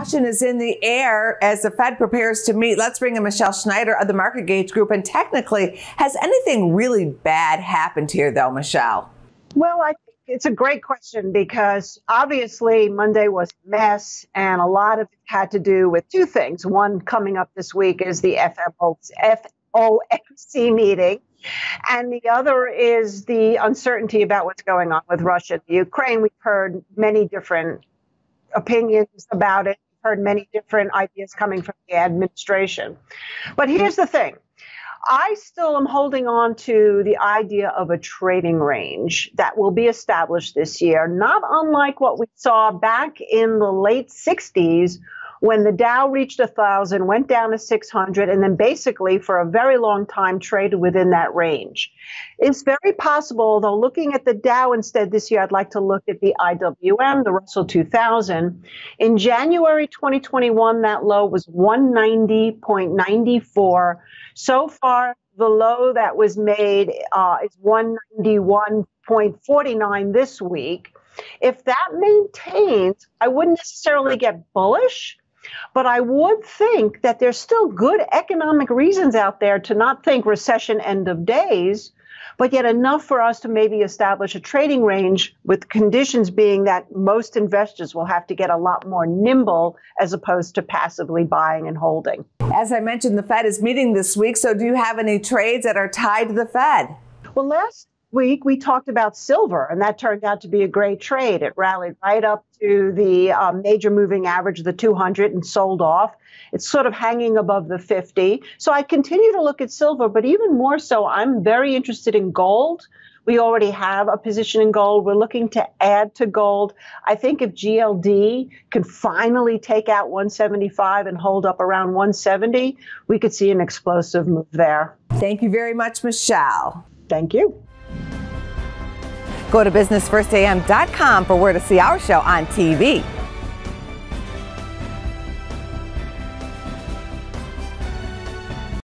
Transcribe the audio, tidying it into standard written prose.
caution is in the air as the Fed prepares to meet. Let's bring in Michelle Schneider of the Market Gauge Group. And technically, has anything really bad happened here, though, Michelle? Well, I think it's a great question because obviously Monday was a mess, and a lot of it had to do with two things. One coming up this week is the FOMC meeting. And the other is the uncertainty about what's going on with Russia and Ukraine. We've heard many different opinions about it. We've heard many different ideas coming from the administration. But here's the thing. I still am holding on to the idea of a trading range that will be established this year, not unlike what we saw back in the late 60s when the Dow reached 1,000, went down to 600, and then basically for a very long time traded within that range. It's very possible, though, looking at the Dow instead this year, I'd like to look at the IWM, the Russell 2000. In January 2021, that low was 190.94. So far, the low that was made is 191.49 this week. If that maintains, I wouldn't necessarily get bullish, but I would think that there's still good economic reasons out there to not think recession end of days, but yet enough for us to maybe establish a trading range, with conditions being that most investors will have to get a lot more nimble as opposed to passively buying and holding. As I mentioned, the Fed is meeting this week, so do you have any trades that are tied to the Fed? Well, last week we talked about silver, and that turned out to be a great trade. It rallied right up to the major moving average, the 200, and sold off. It's sort of hanging above the 50. So I continue to look at silver, but even more so, I'm very interested in gold. We already have a position in gold. We're looking to add to gold. I think if GLD can finally take out 175 and hold up around 170, we could see an explosive move there. Thank you very much, Michelle. Thank you. Go to businessfirstam.com for where to see our show on TV.